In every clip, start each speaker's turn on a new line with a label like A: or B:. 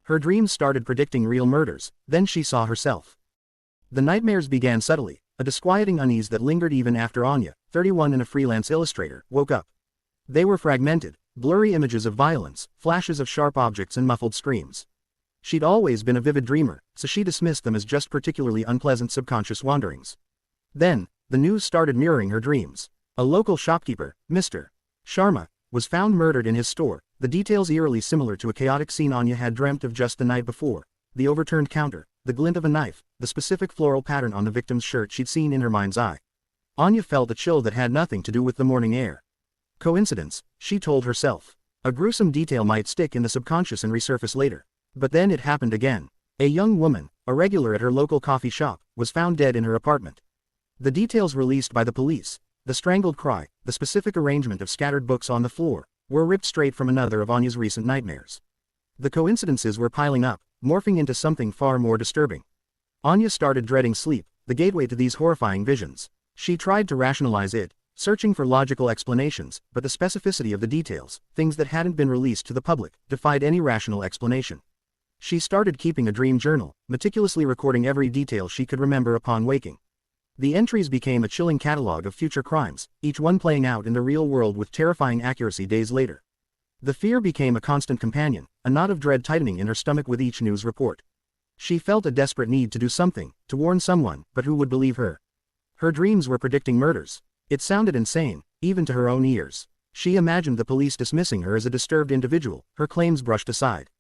A: Her dreams started predicting real murders, then she saw herself. The nightmares began subtly, a disquieting unease that lingered even after Anya, 31 and a freelance illustrator, woke up. They were fragmented, blurry images of violence, flashes of sharp objects and muffled screams. She'd always been a vivid dreamer, so she dismissed them as just particularly unpleasant subconscious wanderings. Then, the news started mirroring her dreams. A local shopkeeper, Mr. Sharma, was found murdered in his store, the details eerily similar to a chaotic scene Anya had dreamt of just the night before. The overturned counter, the glint of a knife, the specific floral pattern on the victim's shirt she'd seen in her mind's eye. Anya felt a chill that had nothing to do with the morning air. Coincidence, she told herself. A gruesome detail might stick in the subconscious and resurface later. But then it happened again. A young woman, a regular at her local coffee shop, was found dead in her apartment. The details released by the police, the strangled cry, the specific arrangement of scattered books on the floor, were ripped straight from another of Anya's recent nightmares. The coincidences were piling up, morphing into something far more disturbing. Anya started dreading sleep, the gateway to these horrifying visions. She tried to rationalize it, searching for logical explanations, but the specificity of the details, things that hadn't been released to the public, defied any rational explanation. She started keeping a dream journal, meticulously recording every detail she could remember upon waking. The entries became a chilling catalog of future crimes, each one playing out in the real world with terrifying accuracy days later. The fear became a constant companion, a knot of dread tightening in her stomach with each news report. She felt a desperate need to do something, to warn someone, but who would believe her? Her dreams were predicting murders. It sounded insane, even to her own ears. She imagined the police dismissing her as a disturbed individual, her claims brushed aside.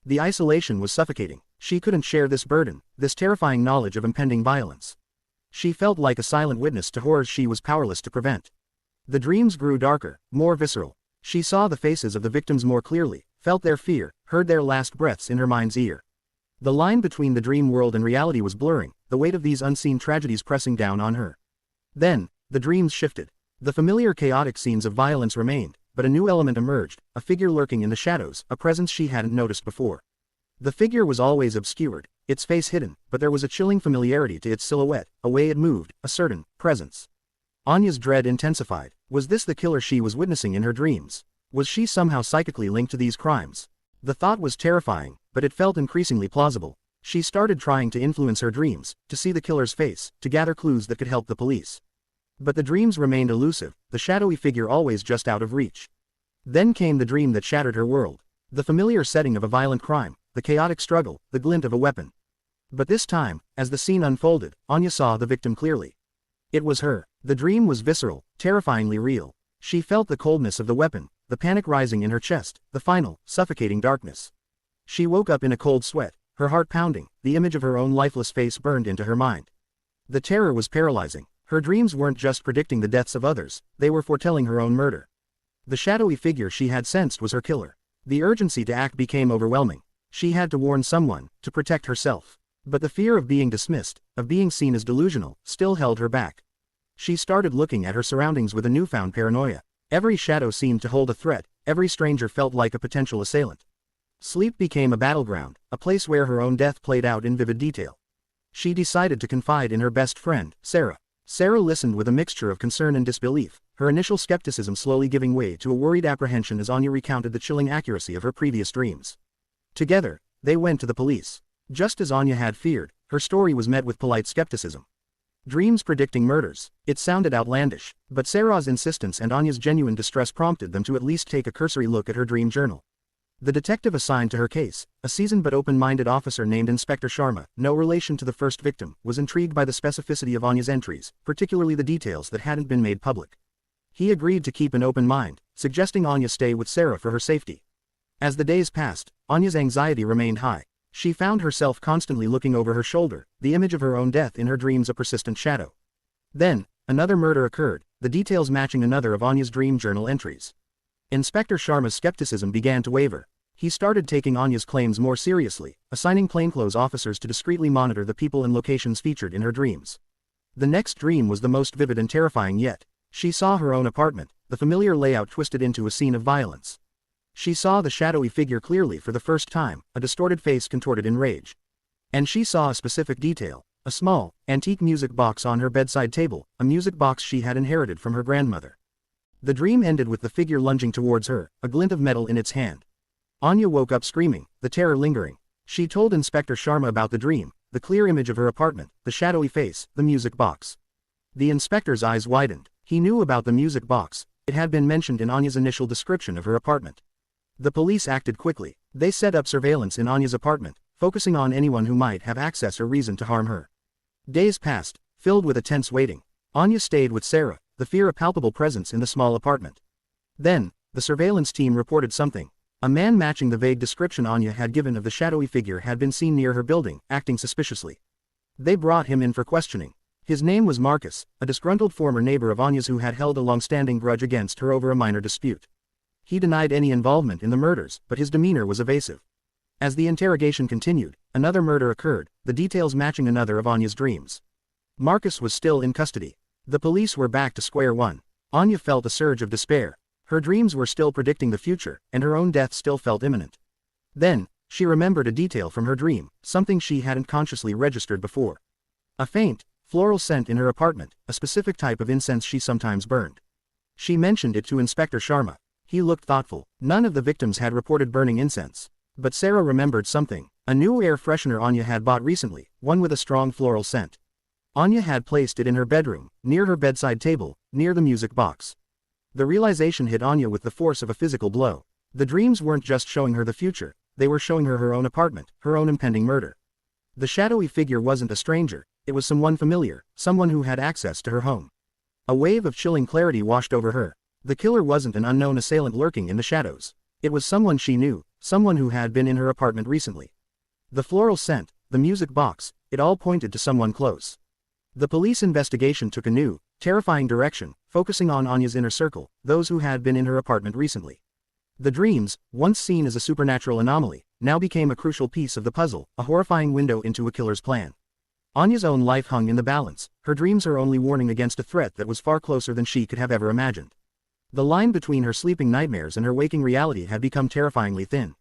A: The isolation was suffocating. She couldn't share this burden, this terrifying knowledge of impending violence. She felt like a silent witness to horrors she was powerless to prevent. The dreams grew darker, more visceral. She saw the faces of the victims more clearly, felt their fear, heard their last breaths in her mind's ear. The line between the dream world and reality was blurring, the weight of these unseen tragedies pressing down on her. Then, the dreams shifted. The familiar chaotic scenes of violence remained, but a new element emerged, a figure lurking in the shadows, a presence she hadn't noticed before. The figure was always obscured, its face hidden, but there was a chilling familiarity to its silhouette, a way it moved, a certain presence. Anya's dread intensified. Was this the killer she was witnessing in her dreams? Was she somehow psychically linked to these crimes? The thought was terrifying, but it felt increasingly plausible. She started trying to influence her dreams, to see the killer's face, to gather clues that could help the police. But the dreams remained elusive, the shadowy figure always just out of reach. Then came the dream that shattered her world. The familiar setting of a violent crime, the chaotic struggle, the glint of a weapon. But this time, as the scene unfolded, Anya saw the victim clearly. It was her. The dream was visceral, terrifyingly real. She felt the coldness of the weapon, the panic rising in her chest, the final, suffocating darkness. She woke up in a cold sweat, her heart pounding, the image of her own lifeless face burned into her mind. The terror was paralyzing. Her dreams weren't just predicting the deaths of others, they were foretelling her own murder. The shadowy figure she had sensed was her killer. The urgency to act became overwhelming. She had to warn someone, to protect herself. But the fear of being dismissed, of being seen as delusional, still held her back. She started looking at her surroundings with a newfound paranoia. Every shadow seemed to hold a threat, every stranger felt like a potential assailant. Sleep became a battleground, a place where her own death played out in vivid detail. She decided to confide in her best friend, Sarah. Sarah listened with a mixture of concern and disbelief, her initial skepticism slowly giving way to a worried apprehension as Anya recounted the chilling accuracy of her previous dreams. Together, they went to the police. Just as Anya had feared, her story was met with polite skepticism. Dreams predicting murders. It sounded outlandish, but Sarah's insistence and Anya's genuine distress prompted them to at least take a cursory look at her dream journal. The detective assigned to her case, a seasoned but open-minded officer named Inspector Sharma, no relation to the first victim, was intrigued by the specificity of Anya's entries, particularly the details that hadn't been made public. He agreed to keep an open mind, suggesting Anya stay with Sarah for her safety. As the days passed, Anya's anxiety remained high. She found herself constantly looking over her shoulder, the image of her own death in her dreams a persistent shadow. Then, another murder occurred, the details matching another of Anya's dream journal entries. Inspector Sharma's skepticism began to waver. He started taking Anya's claims more seriously, assigning plainclothes officers to discreetly monitor the people and locations featured in her dreams. The next dream was the most vivid and terrifying yet. She saw her own apartment, the familiar layout twisted into a scene of violence. She saw the shadowy figure clearly for the first time, a distorted face contorted in rage. And she saw a specific detail, a small, antique music box on her bedside table, a music box she had inherited from her grandmother. The dream ended with the figure lunging towards her, a glint of metal in its hand. Anya woke up screaming, the terror lingering. She told Inspector Sharma about the dream, the clear image of her apartment, the shadowy face, the music box. The inspector's eyes widened. He knew about the music box. It had been mentioned in Anya's initial description of her apartment. The police acted quickly. They set up surveillance in Anya's apartment, focusing on anyone who might have access or reason to harm her. Days passed, filled with a tense waiting. Anya stayed with Sarah, the fear a palpable presence in the small apartment. Then, the surveillance team reported something. A man matching the vague description Anya had given of the shadowy figure had been seen near her building, acting suspiciously. They brought him in for questioning. His name was Marcus, a disgruntled former neighbor of Anya's who had held a long-standing grudge against her over a minor dispute. He denied any involvement in the murders, but his demeanor was evasive. As the interrogation continued, another murder occurred, the details matching another of Anya's dreams. Marcus was still in custody. The police were back to square one. Anya felt a surge of despair. Her dreams were still predicting the future, and her own death still felt imminent. Then, she remembered a detail from her dream, something she hadn't consciously registered before. A faint, floral scent in her apartment, a specific type of incense she sometimes burned. She mentioned it to Inspector Sharma. He looked thoughtful. None of the victims had reported burning incense. But Sarah remembered something. A new air freshener Anya had bought recently, one with a strong floral scent. Anya had placed it in her bedroom, near her bedside table, near the music box. The realization hit Anya with the force of a physical blow. The dreams weren't just showing her the future, they were showing her her own apartment, her own impending murder. The shadowy figure wasn't a stranger, it was someone familiar, someone who had access to her home. A wave of chilling clarity washed over her. The killer wasn't an unknown assailant lurking in the shadows. It was someone she knew, someone who had been in her apartment recently. The floral scent, the music box, it all pointed to someone close. The police investigation took a new, terrifying direction, focusing on Anya's inner circle, those who had been in her apartment recently. The dreams, once seen as a supernatural anomaly, now became a crucial piece of the puzzle, a horrifying window into a killer's plan. Anya's own life hung in the balance, her dreams her only warning against a threat that was far closer than she could have ever imagined. The line between her sleeping nightmares and her waking reality had become terrifyingly thin.